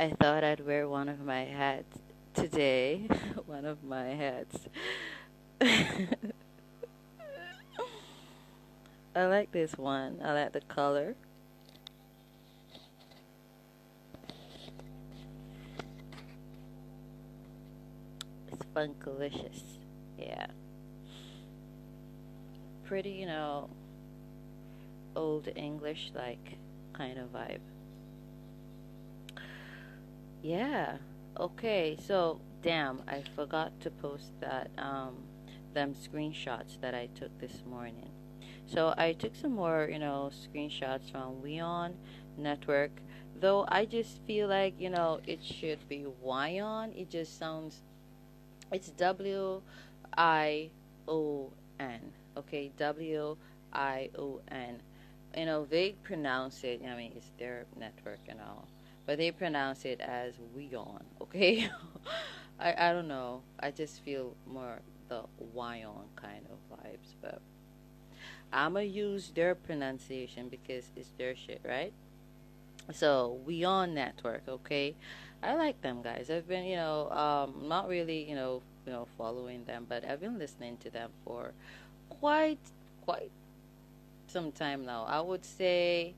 I thought I'd wear one of my hats today. One of my hats. I like this one. I like the color. It's funkalicious. Yeah. Pretty, old English like kind of vibe. Yeah. Okay. So, damn, I forgot to post that them screenshots that I took this morning. So I took some more, screenshots from Weon Network. Though I just feel like, it should be Wyon. It just sounds, it's Wion. Okay, Wion. They pronounce it, I mean, it's their network and all, but they pronounce it as Weon, okay? I don't know. I just feel more the Wyon kind of vibes, but I'ma use their pronunciation because it's their shit, right? So we on network, okay? I like them guys. I've been, not really, following them, but I've been listening to them for quite, quite some time now. I would say,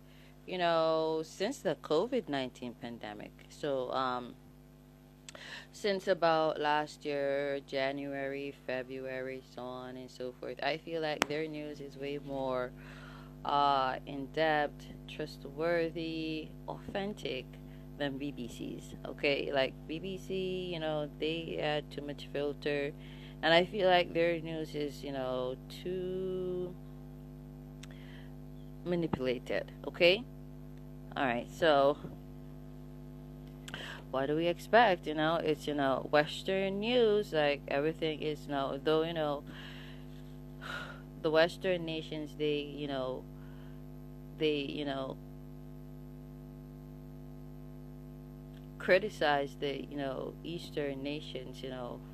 since the COVID-19 pandemic. So, since about last year, January, February, so on and so forth, I feel like their news is way more in depth, trustworthy, authentic than BBC's. Okay, like BBC, they add too much filter, and I feel like their news is, too manipulated. Okay, all right. So what do we expect? It's Western news. Like everything is though the Western nations they criticize the Eastern nations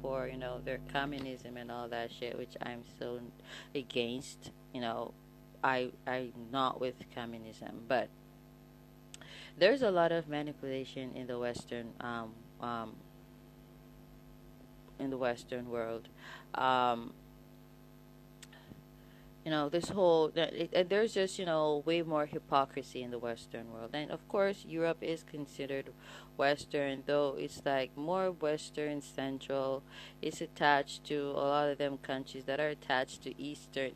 for their communism and all that shit, which I'm so against. I'm not with communism, but there's a lot of manipulation um in the Western world. Um, this whole there's just way more hypocrisy in the Western world, and of course Europe is considered Western, though it's like more Western central. It's attached to a lot of them countries that are attached to Eastern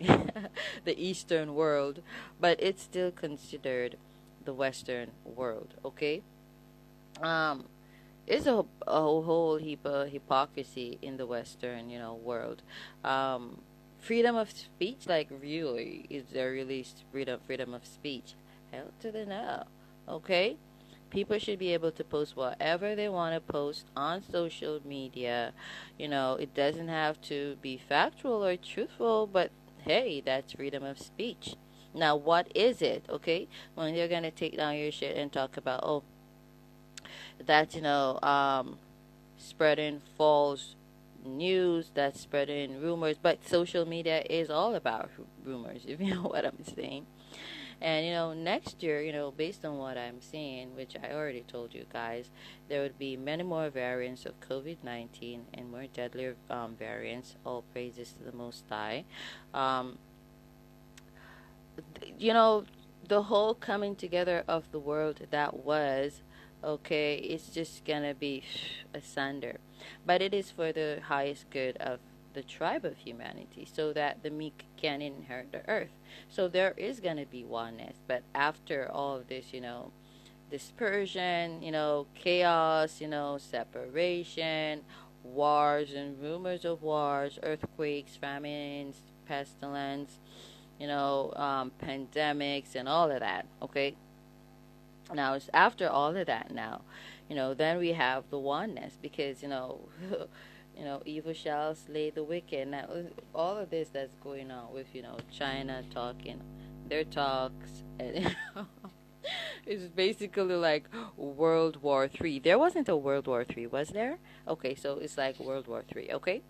the Eastern world, but it's still considered the Western world. Okay. um it's a whole heap of hypocrisy in the Western, world. Um, freedom of speech, like really, is there really freedom of speech? Hell to the no. Okay, people should be able to post whatever they want to post on social media. It doesn't have to be factual or truthful, but hey, that's freedom of speech. Now, what is it? Okay, when they're gonna take down your shit and talk about, oh, that's spreading false news, that's spreading rumors, but social media is all about rumors, if you know what I'm saying. And next year, based on what I'm seeing, which I already told you guys, there would be many more variants of COVID-19 and more deadlier variants. All praises to the Most High. um, you know, the whole coming together of the world that was, okay, it's just gonna be asunder. But it is for the highest good of the tribe of humanity, so that the meek can inherit the earth. So there is gonna be oneness. But after all of this, dispersion, chaos, separation, wars and rumors of wars, earthquakes, famines, pestilence, pandemics and all of that. Okay. Now it's after all of that. Now, then we have the oneness, because evil shall slay the wicked. Now, all of this that's going on with China talking their talks, and it's basically like World War III. There wasn't a World War III, was there? Okay, so it's like World War III. Okay,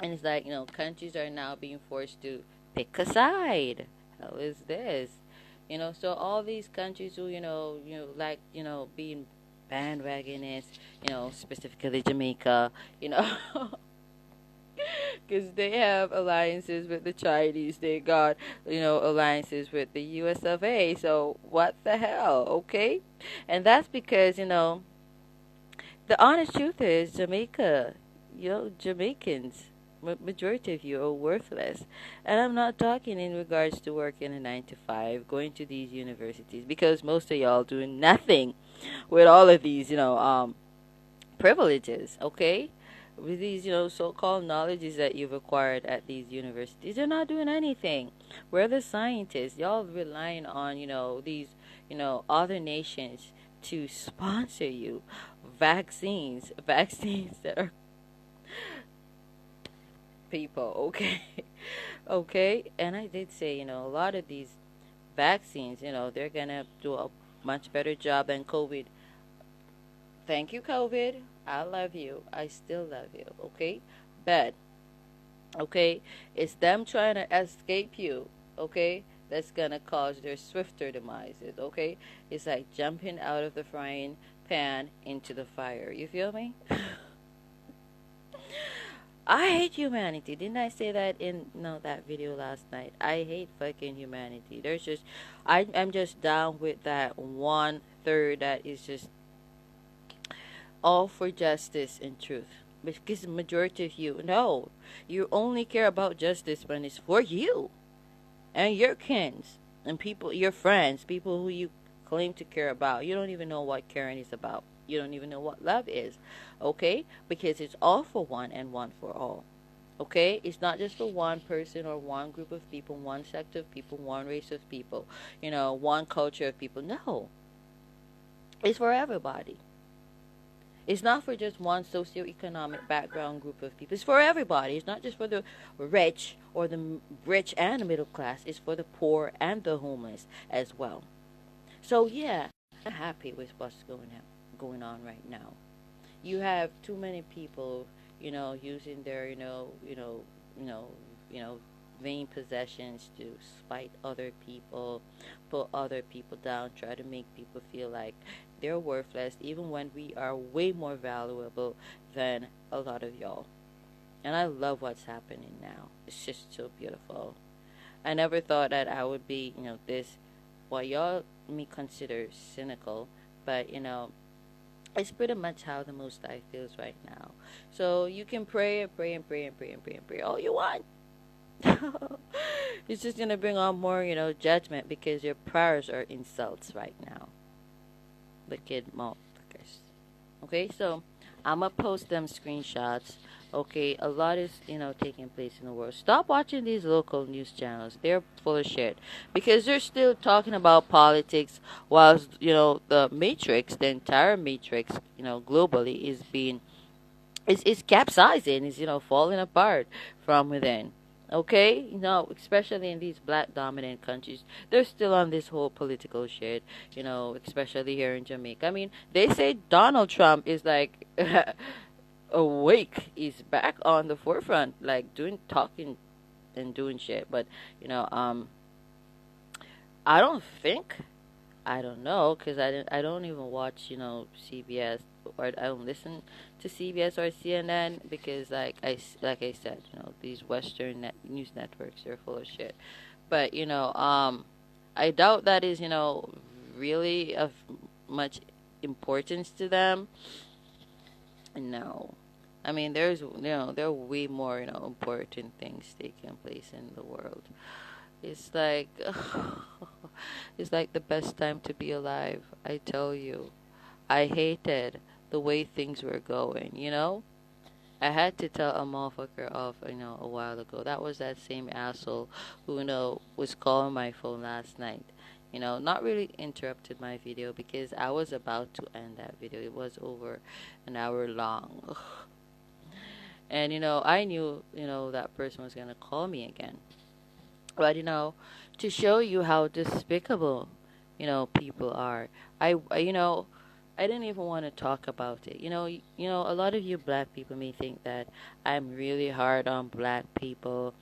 and it's like countries are now being forced to pick a side. How is this? So all these countries who like being bandwagon is, specifically Jamaica, you know, because they have alliances with the Chinese. They got, alliances with the US of A. So what the hell, okay? And that's because, the honest truth is Jamaica, Jamaicans, majority of you are worthless. And I'm not talking in regards to working a 9 to 5, going to these universities, because most of y'all doing nothing with all of these, privileges, okay? With these, so-called knowledges that you've acquired at these universities, you're not doing anything. We're the scientists. Y'all relying on, these, other nations to sponsor you. Vaccines that are people, okay? Okay? And I did say, a lot of these vaccines, they're gonna do a much better job than COVID. Thank you, COVID. I love you. I still love you. Okay? But, okay, it's them trying to escape you. Okay? That's gonna cause their swifter demises. Okay? It's like jumping out of the frying pan into the fire. You feel me? I hate humanity. Didn't I say that in that video last night? I hate fucking humanity. I'm just down with that 1/3 that is just all for justice and truth. Because the majority of you, no, you only care about justice when it's for you and your kins and people, your friends, people who you claim to care about. You don't even know what caring is about. You don't even know what love is, okay? Because it's all for one and one for all, okay? It's not just for one person or one group of people, one sect of people, one race of people, one culture of people. No, it's for everybody. It's not for just one socioeconomic background group of people. It's for everybody. It's not just for the rich or the rich and the middle class. It's for the poor and the homeless as well. So yeah, I'm happy with what's going on right now. You have too many people, using their, you know, vain possessions to spite other people, put other people down, try to make people feel like they're worthless, even when we are way more valuable than a lot of y'all. And I love what's happening now. It's just so beautiful. I never thought that I would be, this, what y'all may consider cynical, but, it's pretty much how the Most High feels right now. So you can pray and pray and pray and pray and pray and pray all you want. It's just gonna bring on more, judgment, because your prayers are insults right now. The kid motherfuckers. Okay, so I'm gonna post them screenshots. Okay, a lot is, taking place in the world. Stop watching these local news channels. They're full of shit. Because they're still talking about politics, whilst, the matrix, the entire matrix, globally is capsizing, is, falling apart from within. Okay? Especially in these black dominant countries, they're still on this whole political shit, especially here in Jamaica. I mean, they say Donald Trump is like awake. He's back on the forefront, like doing talking and doing shit. But, I don't think, I don't know, because I don't even watch, CBS, or I don't listen to CBS or CNN, because like I said, these Western news networks are full of shit. But, I doubt that is, really of much importance to them. No. I mean, there are way more, important things taking place in the world. It's like, it's like the best time to be alive. I tell you, I hated the way things were going. I had to tell a motherfucker off, a while ago. That was that same asshole who, was calling my phone last night. Not really interrupted my video, because I was about to end that video. It was over an hour long. And, I knew, that person was going to call me again. But, to show you how despicable, people are, I didn't even want to talk about it. A lot of you black people may think that I'm really hard on black people,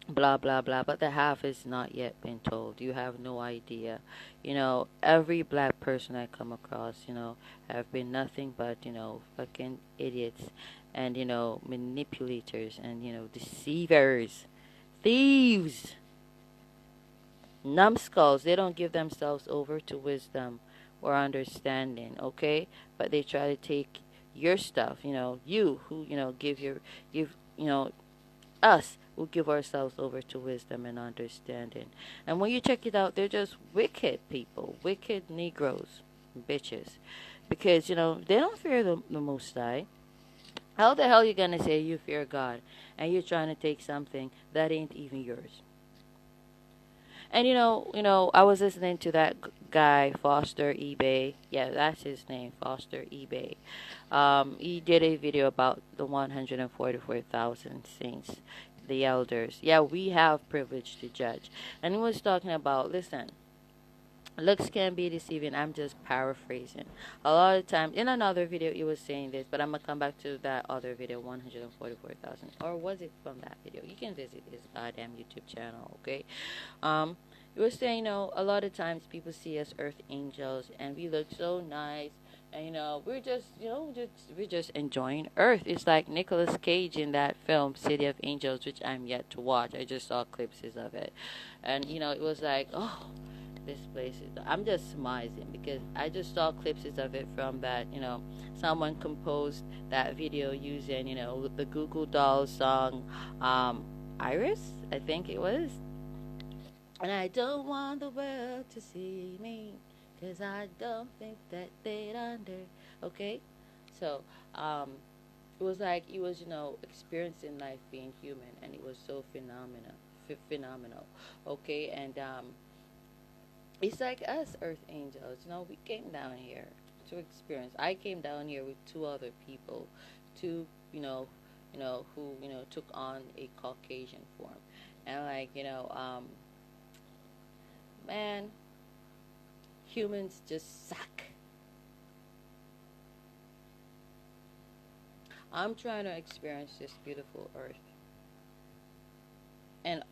blah blah blah, but the half is not yet been told. You have no idea. Every black person I come across, have been nothing but, fucking idiots, and, manipulators, and, deceivers, thieves, numbskulls. They don't give themselves over to wisdom or understanding, okay? But they try to take your stuff, you who, give, us who give ourselves over to wisdom and understanding. And when you check it out, they're just wicked people, wicked Negroes, bitches. Because, they don't fear the Most High. How the hell you gonna say you fear God and you're trying to take something that ain't even yours? And I was listening to that guy, Foster eBay. Yeah, that's his name, Foster eBay. He did a video about the 144,000 saints, the elders. Yeah, we have privilege to judge. And he was talking about, listen, looks can be deceiving. I'm just paraphrasing. A lot of times, in another video, he was saying this, but I'm gonna come back to that other video, 144,000, or was it from that video? You can visit his goddamn YouTube channel, okay? Um, it was saying, a lot of times people see us earth angels, and we look so nice, and we're just, we're just enjoying Earth. It's like Nicolas Cage in that film, City of Angels, which I'm yet to watch. I just saw clips of it, and it was like, oh, this place is. I'm just smizing because I just saw clips of it from that. Someone composed that video using the Google Dolls song, Iris, I think it was. And I don't want the world to see me, 'cause I don't think that they'd under. Okay? So, it was like he was, experiencing life being human, and it was so phenomenal. Okay? And, it's like us, Earth Angels. We came down here to experience. I came down here with two other people, two, who, took on a Caucasian form. And, like, man, humans just suck. I'm trying to experience this beautiful earth. And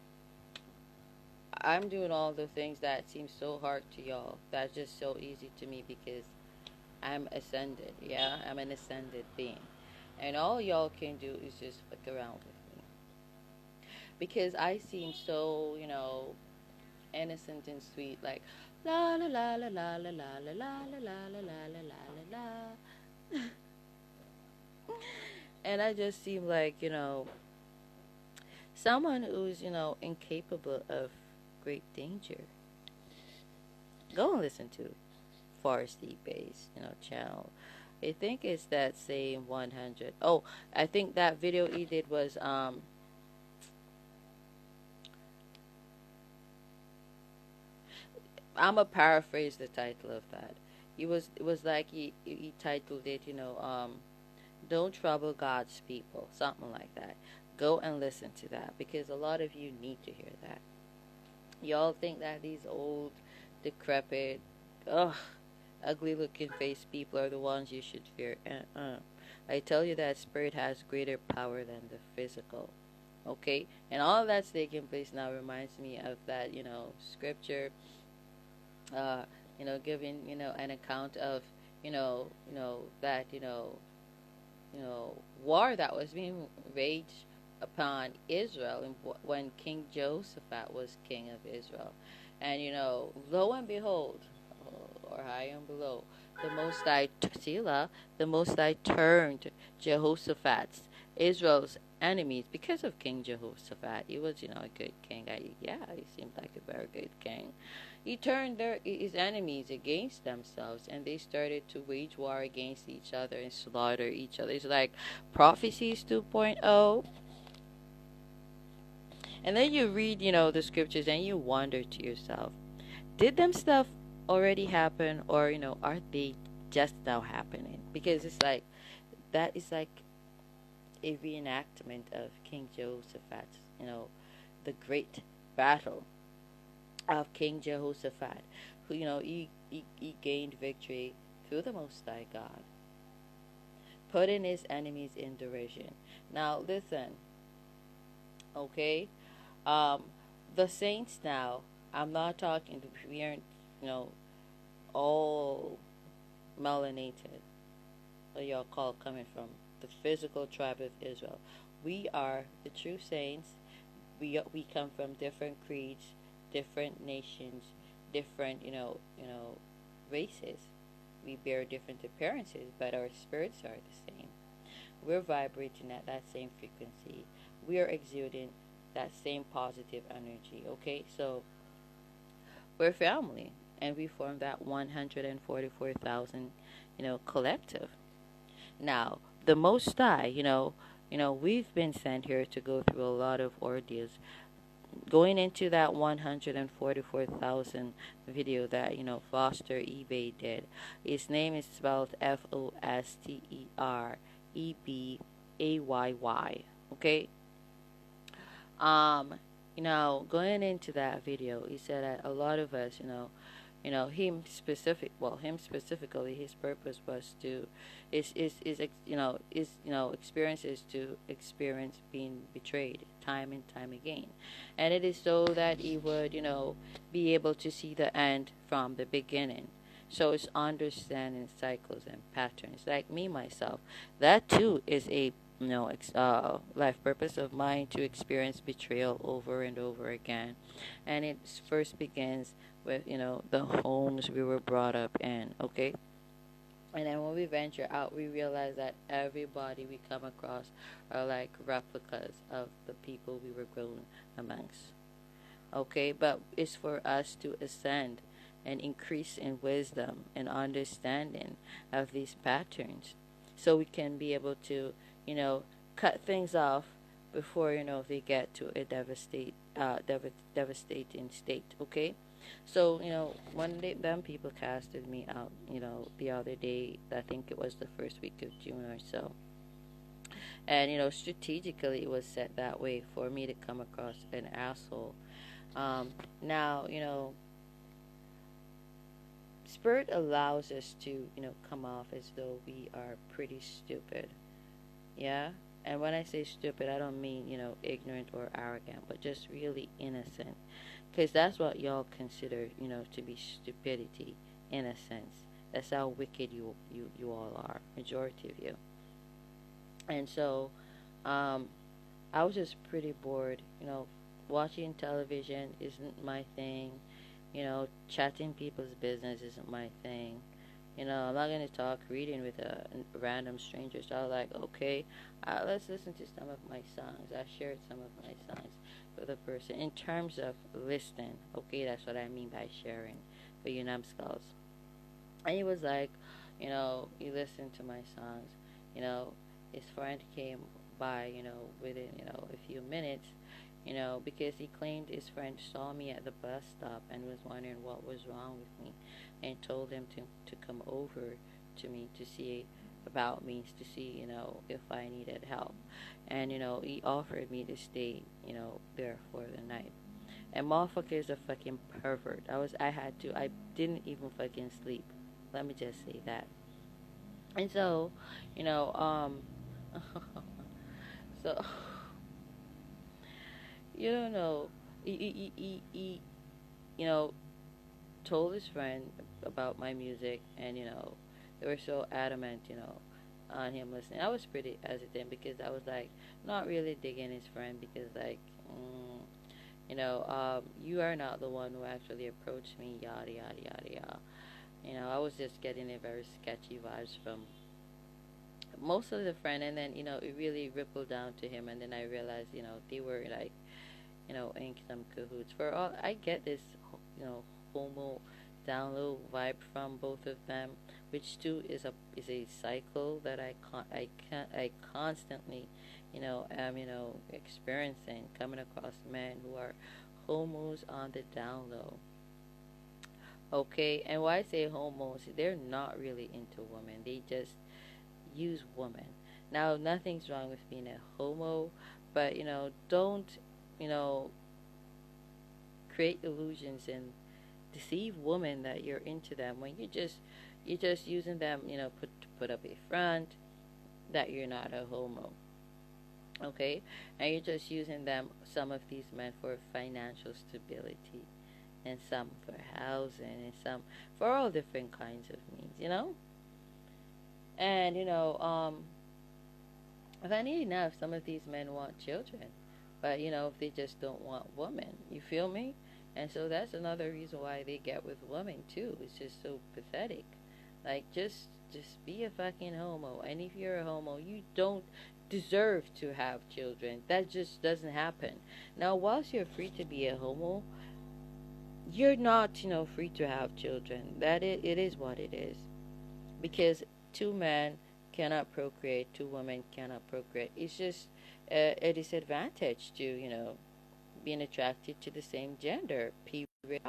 I'm doing all the things that seem so hard to y'all. That's just so easy to me because I'm ascended. Yeah, I'm an ascended being. And all y'all can do is just fuck around with me. Because I seem so, innocent and sweet, like la la la la la la la la la la la la la la la la. And I just seem like, someone who's, incapable of great danger. Go and listen to Forest Bay's, channel. I think it's that same 100. Oh, I think that video he did was I'm gonna paraphrase the title of that. It was like he titled it, don't trouble God's people, something like that. Go and listen to that because a lot of you need to hear that. Y'all think that these old, decrepit, ugh, ugly looking face people are the ones you should fear. I tell you that spirit has greater power than the physical. Okay? And all that's taking place now reminds me of that, scripture, uh, giving, an account of, that, war that was being waged upon Israel and when King Jehoshaphat was king of Israel. And, lo and behold, or high and below, the Most High turned Jehoshaphat's, Israel's enemies because of King Jehoshaphat. He was, a good king. Yeah, he seemed like a very good king. He turned his enemies against themselves, and they started to wage war against each other and slaughter each other. It's like Prophecies 2.0. And then you read, the scriptures, and you wonder to yourself, did them stuff already happen, or are they just now happening? Because it's like that is like a reenactment of King Jehoshaphat's, the great battle of King Jehoshaphat, who he gained victory through the Most High God, putting his enemies in derision. Now listen, okay, Um, the saints now, I'm not talking, we aren't, you know, all melanated, what y'all call coming from the physical tribe of Israel. We are the true saints. We come from different creeds, different nations, different races. We bear different appearances, but our spirits are the same. We're vibrating at that same frequency. We are exuding that same positive energy. Okay, so we're family, and we form that 144,000, collective. Now, the Most High, we've been sent here to go through a lot of ordeals. Going into that 144,000 video that, Foster eBay did, his name is spelled FOSTEREBAYY. Okay? Um, going into that video, he said that a lot of us, him specifically, his purpose was to, experiences to experience being betrayed time and time again, and it is so that he would, be able to see the end from the beginning. So it's understanding cycles and patterns. Like me myself, that too is a life purpose of mine, to experience betrayal over and over again. And it first begins with, the homes we were brought up in, okay? And then when we venture out, we realize that everybody we come across are like replicas of the people we were grown amongst, okay? But it's for us to ascend and increase in wisdom and understanding of these patterns, so we can be able to, you know, cut things off before, they get to a devastating state, okay? So, them people casted me out, the other day. I think it was the first week of June or so. And, strategically it was set that way for me to come across an asshole. Now, Spirit allows us to, come off as though we are pretty stupid. Yeah? And when I say stupid, I don't mean, ignorant or arrogant, but just really innocent. Because that's what y'all consider, to be stupidity, innocence. That's how wicked you all are, majority of you. And so, um, I was just pretty bored. Watching television isn't my thing. Chatting people's business isn't my thing. I'm not going to talk reading with a random stranger. So I was like, okay, let's listen to some of my songs. I shared some of my songs with a person in terms of listening. Okay, that's what I mean by sharing for you numbskulls. And he was like, he listened to my songs. His friend came by, within, a few minutes, because he claimed his friend saw me at the bus stop and was wondering what was wrong with me, and told him to come over to me to see about me, to see, if I needed help. And, he offered me to stay, there for the night. And motherfucker is a fucking pervert. I didn't even fucking sleep. Let me just say that. And so, you know, so you don't know. He you know, told his friend about my music, and they were so adamant, on him listening. I was pretty hesitant because I was like not really digging his friend, because like, you are not the one who actually approached me, yada yada yada yada. I was just getting a very sketchy vibes from most of the friend, and then it really rippled down to him, and then I realized they were like in some cahoots. For all I get this, homo download vibe from both of them, which too is a cycle that I constantly am experiencing, coming across men who are homos on the down low. Okay, and why I say homos, they're not really into women. They just use women. Now, nothing's wrong with being a homo, but don't you know create illusions and deceive women that you're into them when you're just using them, put up a front that you're not a homo. Okay, and you're just using them, some of these men, for financial stability, and some for housing, and some for all different kinds of means, and funny enough, some of these men want children, but they just don't want women. You feel me? And so that's another reason why they get with women too. It's just so pathetic. Like, just be a fucking homo. And if you're a homo, you don't deserve to have children. That just doesn't happen. Now, whilst you're free to be a homo, you're not, free to have children. It is what it is. Because two men cannot procreate, two women cannot procreate. It's just a disadvantage to, being attracted to the same gender. Period.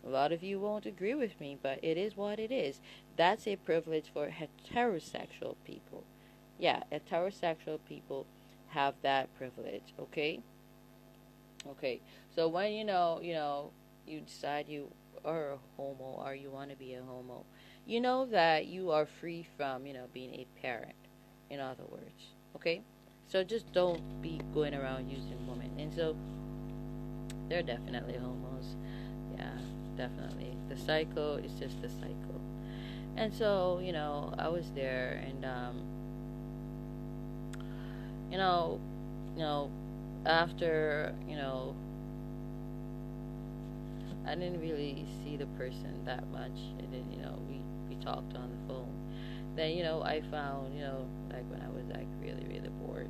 A lot of you won't agree with me, but it is what it is. That's a privilege for heterosexual people. Yeah, heterosexual people have that privilege, okay? Okay. So when you decide you are a homo, or you want to be a homo, you know that you are free from, being a parent, in other words. Okay? So just don't be going around using women. And so they're definitely homos. Yeah, definitely. The cycle is just the cycle. And so, I was there, and you know, you know, after, I didn't really see the person that much, and then, we talked on the phone. Then, I found, like, when I was like really, really bored.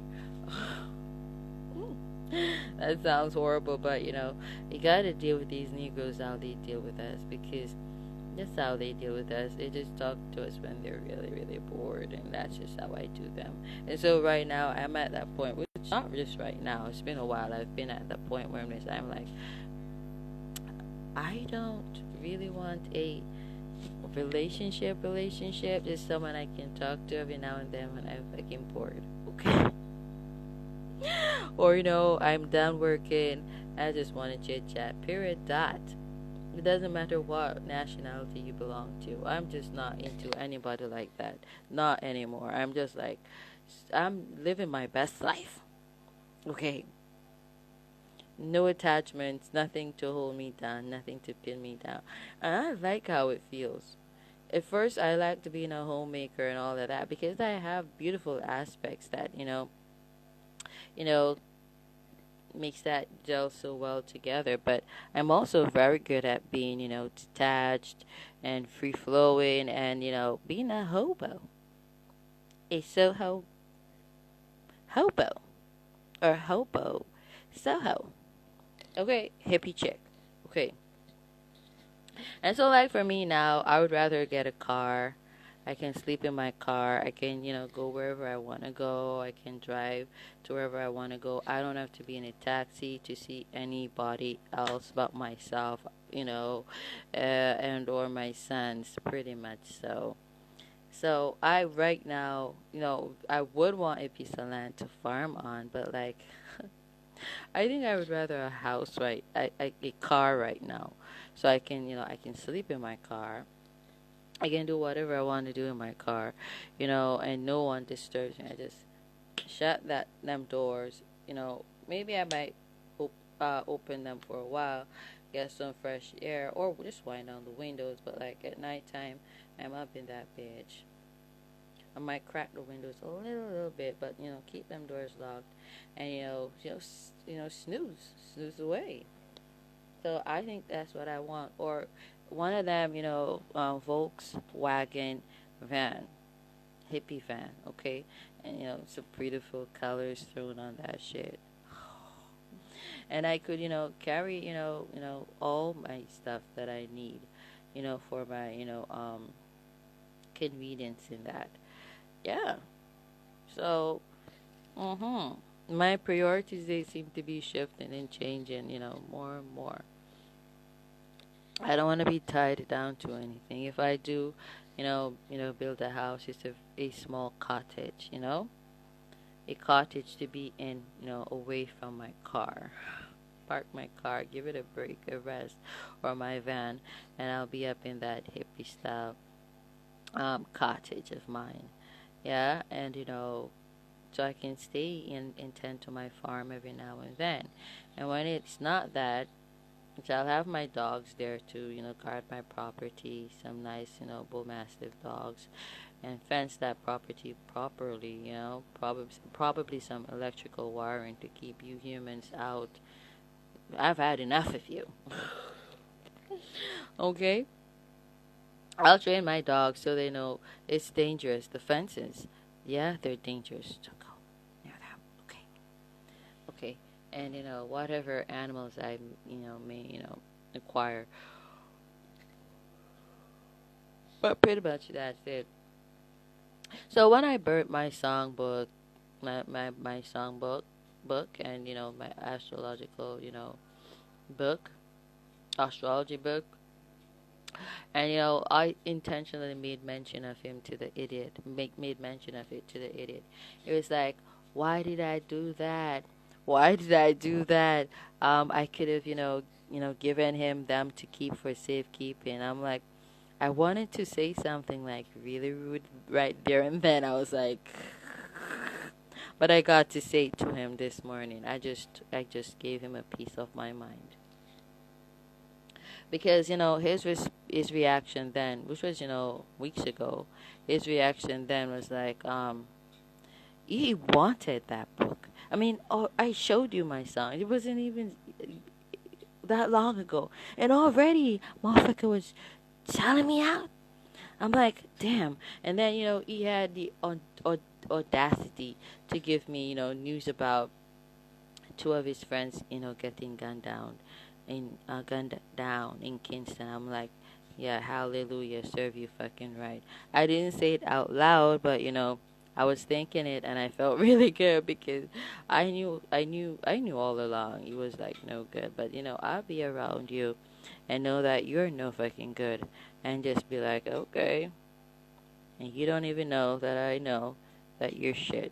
That sounds horrible, but you gotta deal with these Negroes how they deal with us, because that's how they deal with us. They just talk to us when they're really, really bored, and that's just how I do them. And so right now, I'm at that point, which not just right now. It's been a while. I've been at the point where I'm like, I don't really want a relationship. Just someone I can talk to every now and then when I'm fucking bored. Okay. Or, I'm done working. I just want to chit chat. Period. Dot. It doesn't matter what nationality you belong to. I'm just not into anybody like that. Not anymore. I'm just like, I'm living my best life. Okay. No attachments, nothing to hold me down, nothing to pin me down. And I like how it feels. At first, I liked being a homemaker and all of that, because I have beautiful aspects that, you know, makes that gel so well together. But I'm also very good at being, detached and free flowing, and, being a hobo. A Soho hobo. Or hobo. Soho. Okay, hippie chick. Okay. And so, like, for me now, I would rather get a car. I can sleep in my car. I can, go wherever I want to go. I can drive to wherever I want to go. I don't have to be in a taxi to see anybody else but myself, and or my sons, pretty much so. So I right now, I would want a piece of land to farm on, but like, I think I would rather a house, right? A car right now, so I can, I can sleep in my car. I can do whatever I want to do in my car, and no one disturbs me. I just shut them doors. Maybe I might open them for a while, get some fresh air, or just wind down the windows. But like at nighttime, I'm up in that bitch. I might crack the windows a little bit, but keep them doors locked, and snooze away. So I think that's what I want, or one of them, Volkswagen van, hippie van, okay, and some beautiful colors thrown on that shit, and I could, carry, all my stuff that I need, for my, convenience in that. Yeah. So, my priorities, they seem to be shifting and changing, more and more. I don't want to be tied down to anything. If I do, build a house, it's a small cottage, a cottage to be in, away from my car. Park my car, give it a break, a rest, or my van, and I'll be up in that hippie style cottage of mine. Yeah, and so I can stay and tend to my farm every now and then. And when it's not that, so I'll have my dogs there to, guard my property, some nice, bull mastiff dogs, and fence that property properly, probably some electrical wiring to keep you humans out. I've had enough of you. Okay? I'll train my dogs so they know it's dangerous. The fences, yeah, they're dangerous. So go near them. Okay. Okay. And, whatever animals I, may, acquire. But pretty much that's it. So when I burnt my songbook, my book, and, my astrological, book, astrology book, and, I intentionally made mention of him to the idiot, made mention of it to the idiot. It was like, why did I do that? Why did I do that? I could have, given him them to keep for safekeeping. I'm like, I wanted to say something like really rude right there and then. I was like, but I got to say it to him this morning. I just gave him a piece of my mind, because his reaction then, which was weeks ago, his reaction then was like, he wanted that book. I mean, oh, I showed you my song. It wasn't even that long ago, and already motherfucker was selling me out. I'm like, damn. And then, he had the audacity to give me, news about two of his friends, getting gunned down in Kingston. I'm like, yeah, hallelujah, serve you fucking right. I didn't say it out loud, but, I was thinking it, and I felt really good, because I knew all along it was like no good. But, I'll be around you and know that you're no fucking good, and just be like, okay. And you don't even know that I know that you're shit.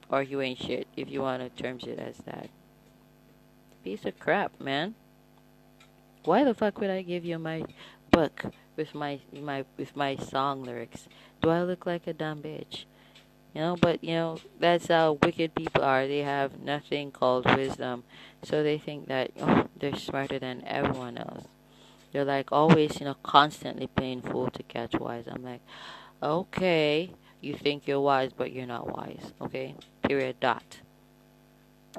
Or you ain't shit, if you want to term it as that. Piece of crap, man. Why the fuck would I give you my book with my song lyrics? Do I look like a dumb bitch? But that's how wicked people are. They have nothing called wisdom. So they think that, they're smarter than everyone else. They're like always, constantly playing fool to catch wise. I'm like, okay, you think you're wise, but you're not wise. Okay? Period. Dot.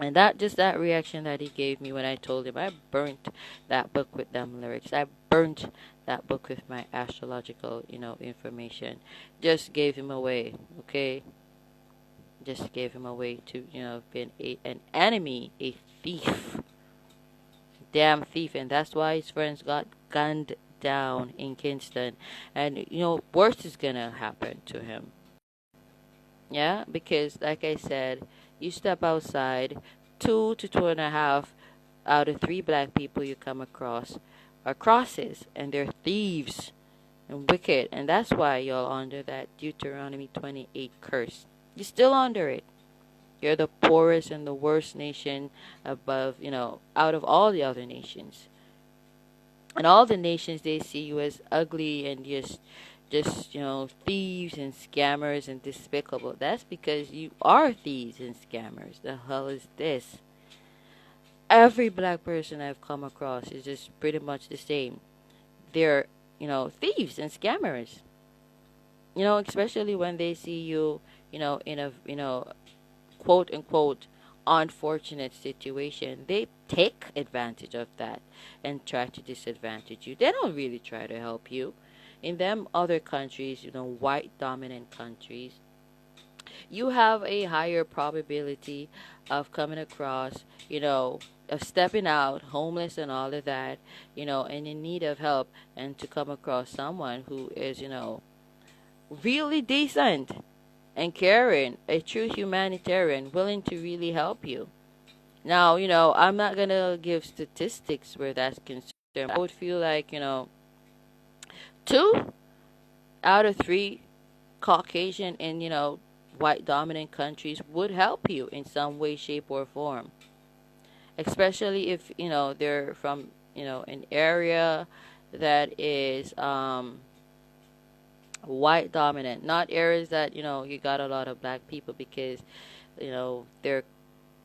And that reaction that he gave me when I told him I burnt that book with them lyrics. I burnt that book with my astrological, information. Just gave him away. Okay? Just gave him away to, being an enemy, a thief. Damn thief. And that's why his friends got gunned down in Kingston. And, worse is gonna happen to him. Yeah, because like I said, you step outside, 2 to 2.5 out of 3 black people you come across are crosses, and they're thieves and wicked, and that's why you're under that Deuteronomy 28 curse. You're still under it. You're the poorest and the worst nation above, out of all the other nations. And all the nations, they see you as ugly and just thieves and scammers and despicable. That's because you are thieves and scammers. The hell is this? Every black person I've come across is just pretty much the same. They're, thieves and scammers. Especially when they see you, in a, quote unquote unfortunate situation, they take advantage of that and try to disadvantage you. They don't really try to help you. In them other countries, white dominant countries, you have a higher probability of coming across, of stepping out homeless and all of that, and in need of help, and to come across someone who is, really decent and caring, a true humanitarian, willing to really help you. Now, I'm not gonna give statistics where that's concerned. I would feel like, 2 out of 3 Caucasian and, white dominant countries would help you in some way, shape, or form. Especially if, they're from, an area that is white dominant, not areas that, you got a lot of black people, because their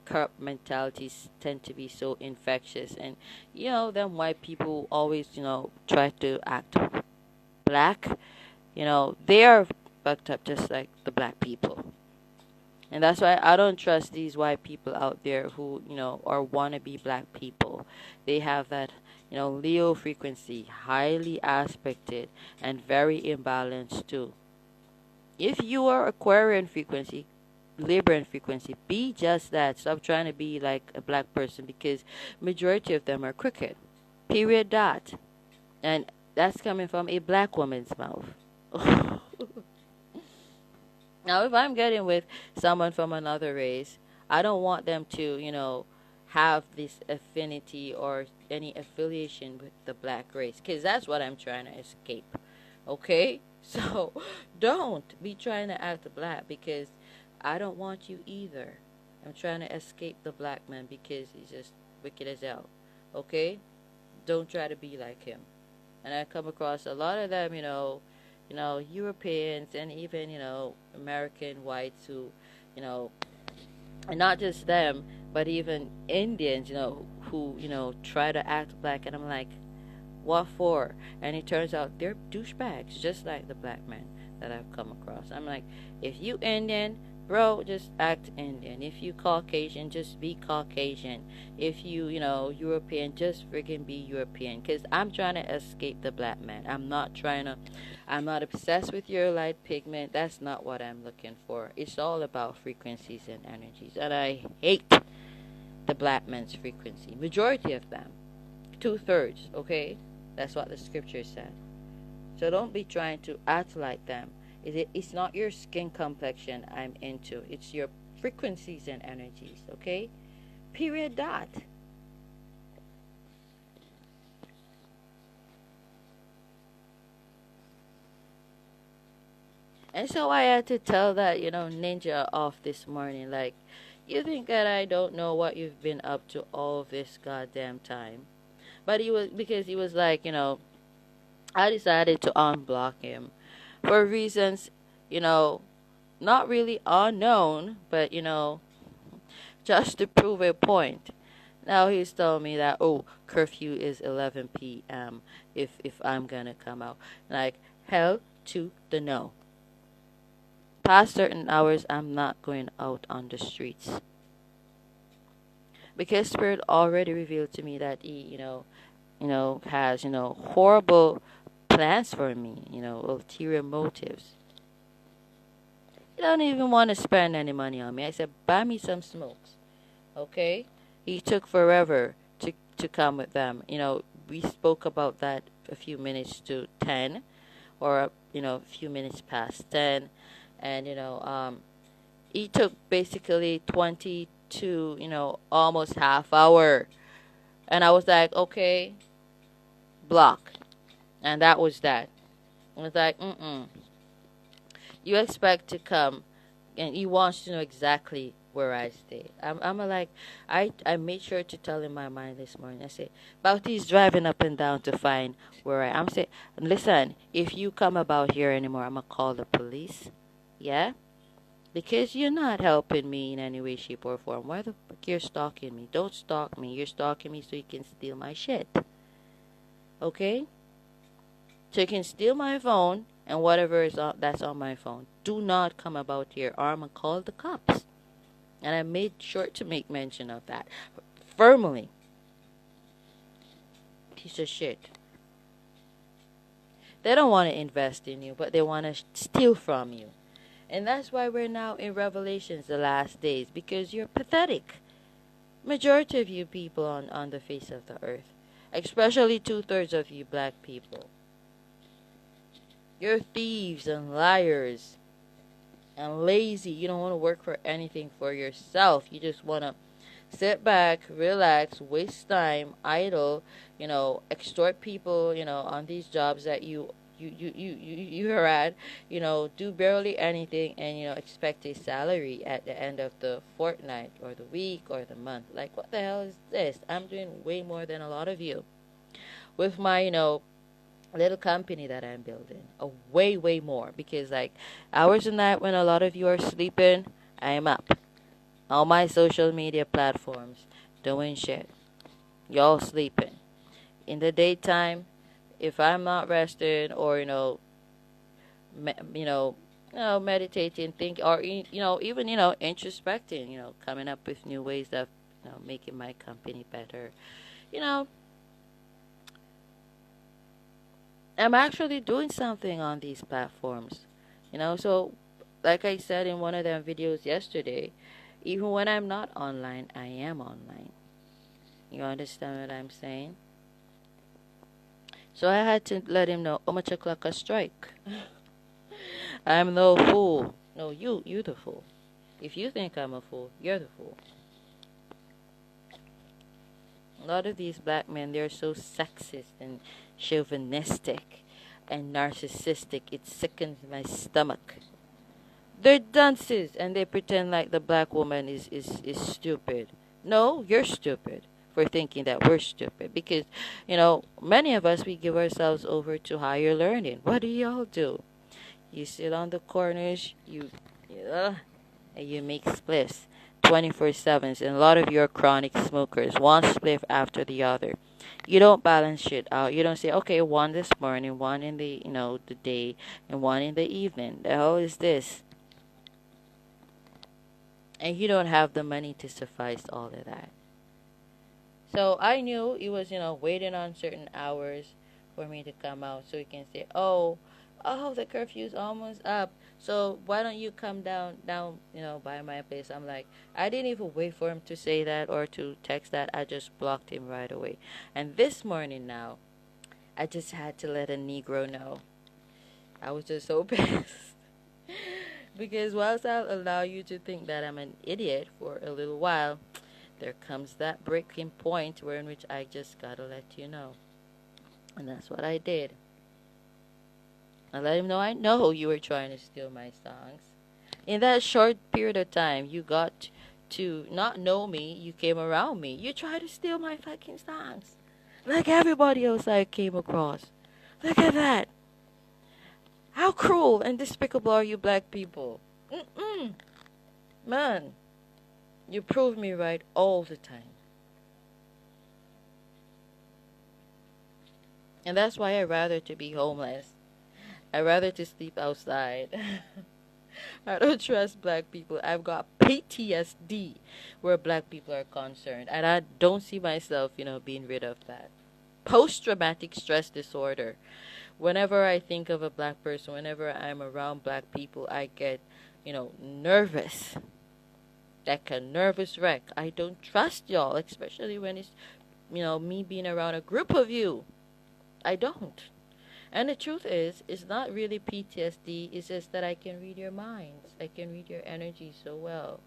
corrupt mentalities tend to be so infectious. And them white people always try to act black. They are fucked up just like the black people. And that's why I don't trust these white people out there who are wannabe black people. They have that Leo frequency, highly aspected and very imbalanced too. If you are Aquarian frequency, Libran frequency, be just that. Stop trying to be like a black person, because majority of them are crooked. Period. Dot. And that's coming from a black woman's mouth. Now, if I'm getting with someone from another race, I don't want them to, have this affinity or any affiliation with the black race, because that's what I'm trying to escape. Okay? So don't be trying to act black, because I don't want you either. I'm trying to escape the black man because he's just wicked as hell. Okay? Don't try to be like him. And I come across a lot of them, Europeans and even, American whites who, and not just them, but even Indians, who, try to act black. And I'm like, what for? And it turns out they're douchebags, just like the black men that I've come across. I'm like, if you Indian, bro, just act Indian. If you Caucasian, just be Caucasian. If you, European, just friggin' be European. Because I'm trying to escape the black man. I'm not obsessed with your light pigment. That's not what I'm looking for. It's all about frequencies and energies. And I hate the black man's frequency. Majority of them. 2/3, okay? That's what the scripture said. So don't be trying to act like them. It's not your skin complexion I'm into. It's your frequencies and energies, okay? Period. Dot. And so I had to tell that, ninja off this morning. Like, you think that I don't know what you've been up to all this goddamn time? But because he was like, I decided to unblock him for reasons, you know, not really unknown, but just to prove a point. Now he's telling me that curfew is 11 p.m. if I'm gonna come out. Like, hell to the no. Past certain hours, I'm not going out on the streets, because Spirit already revealed to me that he, has horrible plans for me. Ulterior motives. He don't even want to spend any money on me. I said, buy me some smokes. Okay? He took forever to come with them. We spoke about that a few minutes to 10, or, a few minutes past 10. And, he took basically 20 to, almost half hour. And I was like, okay, block. And that was that. I was like, you expect to come, and he wants to know exactly where I stay. I'm like, I made sure to tell him my mind this morning. I said, about he's driving up and down to find where I am. I'm saying, listen, if you come about here anymore, I'm going to call the police. Yeah? Because you're not helping me in any way, shape, or form. Why the fuck you're stalking me? Don't stalk me. You're stalking me so you can steal my shit. Okay? So you can steal my phone and whatever is that's on my phone. Do not come about here, or I'm going to call the cops. And I made sure to make mention of that. Firmly. Piece of shit. They don't want to invest in you, but they want to steal from you. And that's why we're now in Revelations, the last days, because you're pathetic. Majority of you people on the face of the earth. Especially 2/3 of you black people. You're thieves and liars and lazy. You don't want to work for anything for yourself. You just want to sit back, relax, waste time, idle, extort people, on these jobs that you're at, do barely anything, and expect a salary at the end of the fortnight or the week or the month. Like, what the hell is this? I'm doing way more than a lot of you with my little company that I'm building. Way more, because like hours a night when a lot of you are sleeping, I'm up. All my social media platforms doing shit. Y'all sleeping. In the daytime, if I'm not rested or me, you know, meditating, think, or even introspecting, coming up with new ways of making my company better. You know, I'm actually doing something on these platforms. So like I said in one of them videos yesterday, even when I'm not online, I am online. You understand what I'm saying? So I had to let him know, much o'clock a strike. I'm no fool. No, you the fool. If you think I'm a fool, you're the fool. A lot of these black men, they're so sexist and chauvinistic and narcissistic. It sickens my stomach. They're dunces and they pretend like the black woman is stupid. No, you're stupid for thinking that we're stupid because, many of us, we give ourselves over to higher learning. What do y'all do? You sit on the corners, and you make spliffs 24/7. And a lot of you are chronic smokers, one spliff after the other. You don't balance shit out. You don't say, okay, one this morning, one in the day, and one in the evening. The hell is this? And you don't have the money to suffice all of that. So I knew he was, waiting on certain hours for me to come out so he can say, oh, the curfew's almost up. So why don't you come down, by my place? I'm like, I didn't even wait for him to say that or to text that. I just blocked him right away. And this morning now, I just had to let a Negro know. I was just so pissed. Because whilst I'll allow you to think that I'm an idiot for a little while, there comes that breaking point where in which I just gotta let you know. And that's what I did. I let him know I know you were trying to steal my songs. In that short period of time, you got to not know me, you came around me. You tried to steal my fucking songs. Like everybody else I came across. Look at that. How cruel and despicable are you black people? Mm-mm. Man, you prove me right all the time. And that's why I'd rather to be homeless. I'd rather to sleep outside. I don't trust black people. I've got PTSD where black people are concerned. And I don't see myself, being rid of that. Post-traumatic stress disorder. Whenever I think of a black person, whenever I'm around black people, I get, nervous. Like a nervous wreck. I don't trust y'all, especially when it's, me being around a group of you. I don't. And the truth is, it's not really PTSD. It's just that I can read your minds. I can read your energy so well.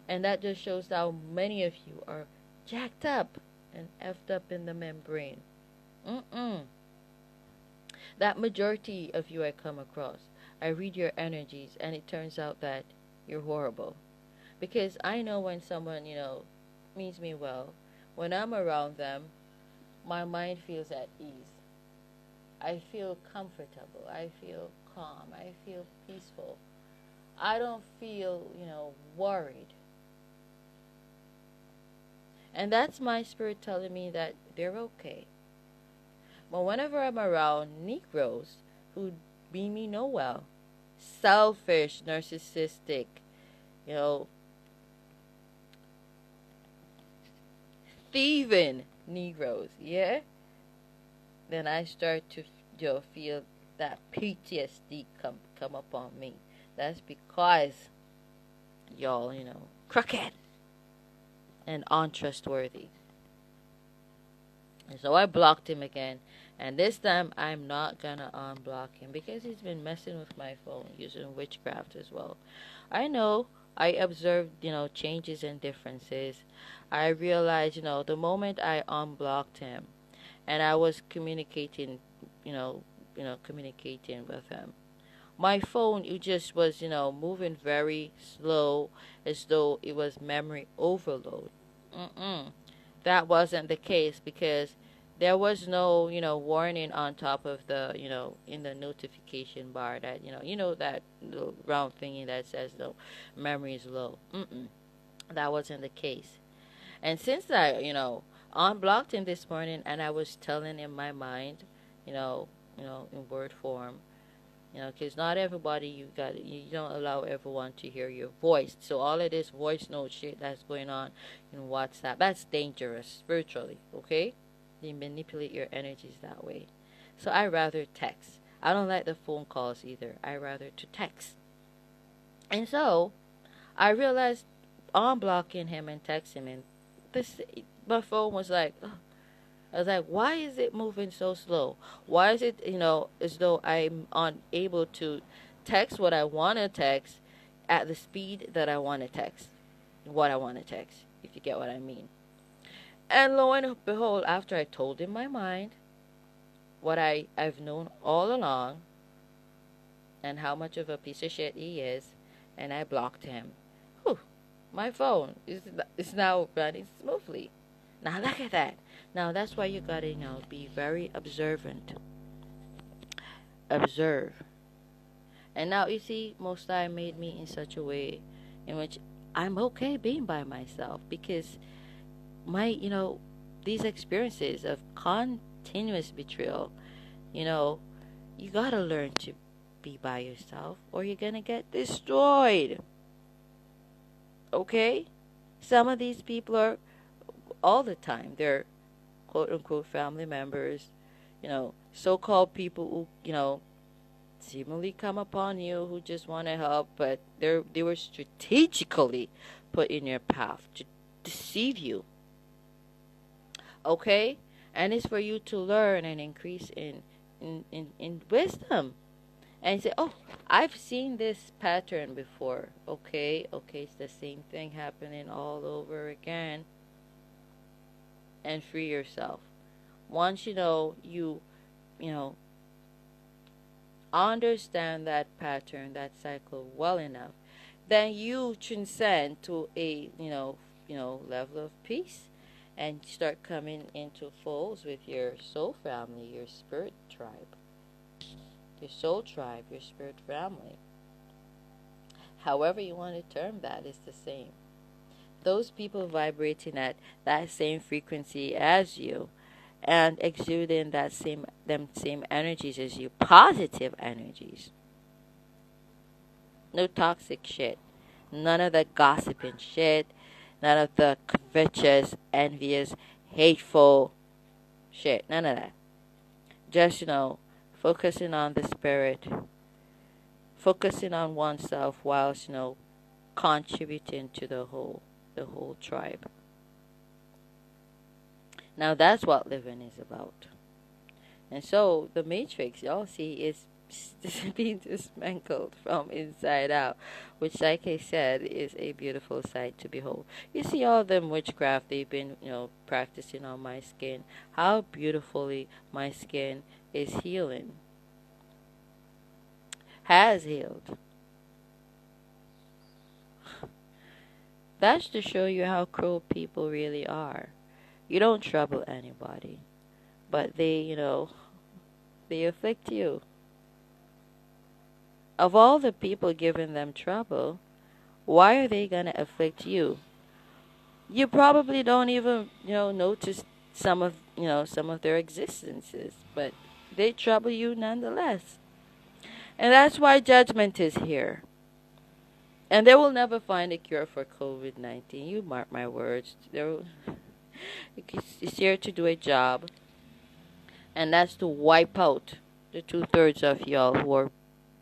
And that just shows how many of you are jacked up and effed up in the membrane. Mm-mm. That majority of you I come across, I read your energies, and it turns out that you're horrible. Because I know when someone, means me well, when I'm around them, my mind feels at ease. I feel comfortable. I feel calm. I feel peaceful. I don't feel, worried. And that's my spirit telling me that they're okay. But whenever I'm around Negroes who mean me no well, selfish, narcissistic, you know, thieving Negroes, yeah, then I start to feel that PTSD come upon me. That's because y'all, crooked and untrustworthy. And so I blocked him again. And this time I'm not gonna unblock him because he's been messing with my phone using witchcraft as well. I know I observed, changes and differences. I realized, the moment I unblocked him and I was communicating, communicating with him. My phone, it just was, moving very slow as though it was memory overload. Mm-mm. That wasn't the case because there was no, warning on top of the, in the notification bar that, that little round thingy that says the memory is low. Mm-mm. That wasn't the case. And since I, unblocked him this morning, and I was telling in my mind, you know, in word form, because not everybody you don't allow everyone to hear your voice. So all of this voice note shit that's going on in WhatsApp, that's dangerous spiritually. Okay, they manipulate your energies that way. So I rather text. I don't like the phone calls either. I rather to text. And so I realized unblocking him and texting him, this my phone was like, ugh. I was like, why is it moving so slow? Why is it, as though I'm unable to text what I want to text at the speed that I want to text, what I want to text, if you get what I mean. And lo and behold, after I told him my mind, what I've known all along, and how much of a piece of shit he is, and I blocked him. Whew, my phone is now running smoothly. Now look at that. Now that's why you gotta, be very observant. Observe. And now you see, Most High made me in such a way in which I'm okay being by myself, because my, these experiences of continuous betrayal, you know, you gotta learn to be by yourself or you're gonna get destroyed. Okay? Some of these people are all the time. They're quote unquote family members, so called people who, seemingly come upon you who just want to help, but they were strategically put in your path to deceive you. Okay? And it's for you to learn and increase in wisdom. And say, oh, I've seen this pattern before. Okay, it's the same thing happening all over again. And free yourself. Once you know, understand that pattern, that cycle well enough, then you transcend to a, level of peace and start coming into folds with your soul family, your spirit tribe, your soul tribe, your spirit family. However you want to term that is the same. Those people vibrating at that same frequency as you and exuding them same energies as you, positive energies. No toxic shit. None of the gossiping shit. None of the covetous, envious, hateful shit. None of that. Just, focusing on the spirit. Focusing on oneself whilst, contributing to the whole tribe. Now that's what living is about. And so the matrix, y'all see, is being dismantled from inside out, which, like I said, is a beautiful sight to behold. You see all them witchcraft they've been, practicing on my skin. How beautifully my skin is healing. Has healed. That's to show you how cruel people really are. You don't trouble anybody, but they afflict you. Of all the people giving them trouble, why are they gonna afflict you? You probably don't even, notice some of their existences, but they trouble you nonetheless. And that's why judgment is here. And they will never find a cure for COVID-19. You mark my words. It's here to do a job, and that's to wipe out the 2/3 of y'all who are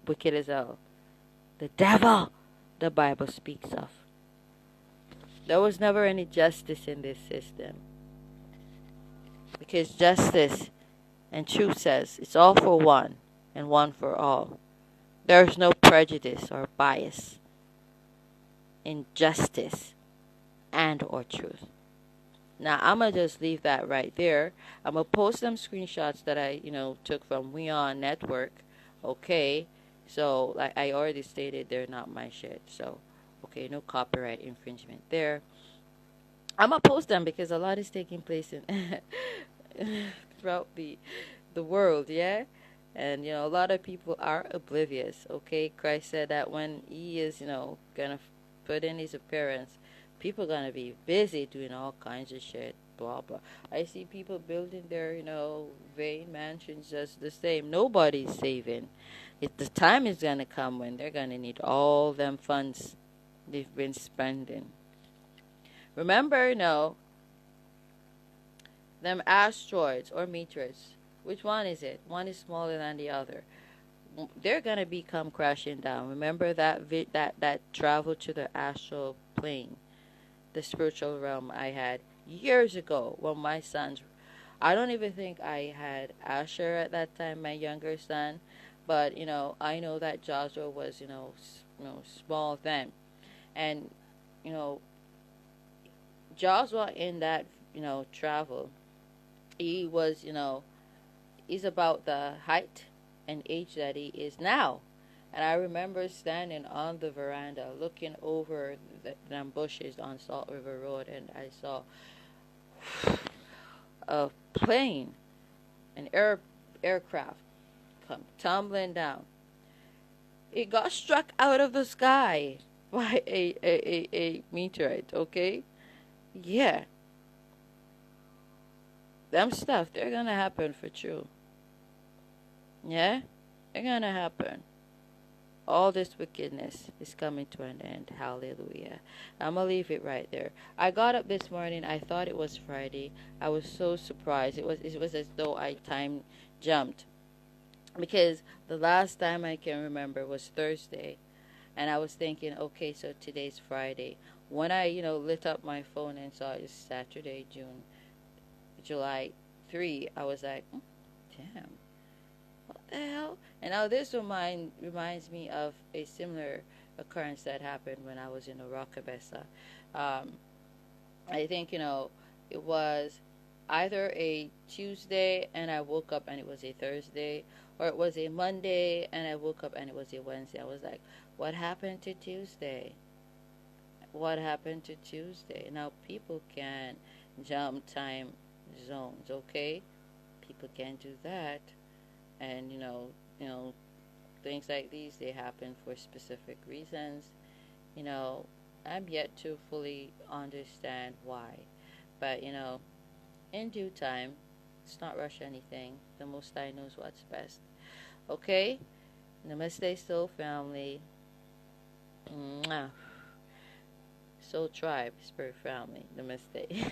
wicked as hell. The devil the Bible speaks of. There was never any justice in this system. Because justice and truth says it's all for one and one for all. There's no prejudice or bias in justice and or truth. Now I'm gonna just leave that right there. I'm gonna post some screenshots that I, took from WeOn Network. Okay, so like I already stated, they're not my shit. So, okay, no copyright infringement there. I'm gonna post them because a lot is taking place in throughout the world, yeah. And a lot of people are oblivious. Okay, Christ said that when He is, gonna put in His appearance, People gonna be busy doing all kinds of shit, blah blah. I see people building their, vain mansions just the same. Nobody's saving. The time is gonna come when they're gonna need all them funds they've been spending. Remember, them asteroids or meteors. Which one is it? One is smaller than the other. They're gonna become crashing down. Remember that travel to the astral plane, the spiritual realm I had years ago when my sons. I don't even think I had Asher at that time, my younger son, but I know that Joshua was small then, and you know Joshua in that travel, he was he's about the height and age that he is now. And I remember standing on the veranda looking over them bushes on Salt River Road, and I saw a plane, an aircraft, come tumbling down. It got struck out of the sky by a meteorite, okay? Yeah, them stuff, they're gonna happen for true. Yeah? They're gonna happen. All this wickedness is coming to an end. Hallelujah. I'm going to leave it right there. I got up this morning. I thought it was Friday. I was so surprised. It was as though I time jumped. Because the last time I can remember was Thursday. And I was thinking, okay, so today's Friday. When I, lit up my phone and saw it's Saturday, July 3, I was like, damn, what the hell? And now this reminds me of a similar occurrence that happened when I was in Rockabessa. Um, I think, it was either a Tuesday and I woke up and it was a Thursday, or it was a Monday and I woke up and it was a Wednesday. I was like, what happened to Tuesday? What happened to Tuesday? Now, people can jump time zones, okay? People can do that. And things like these, they happen for specific reasons. I'm yet to fully understand why, but in due time. Let's not rush anything. The Most High knows what's best. Okay? Namaste, soul family. Mwah. Soul tribe, spirit family. Namaste.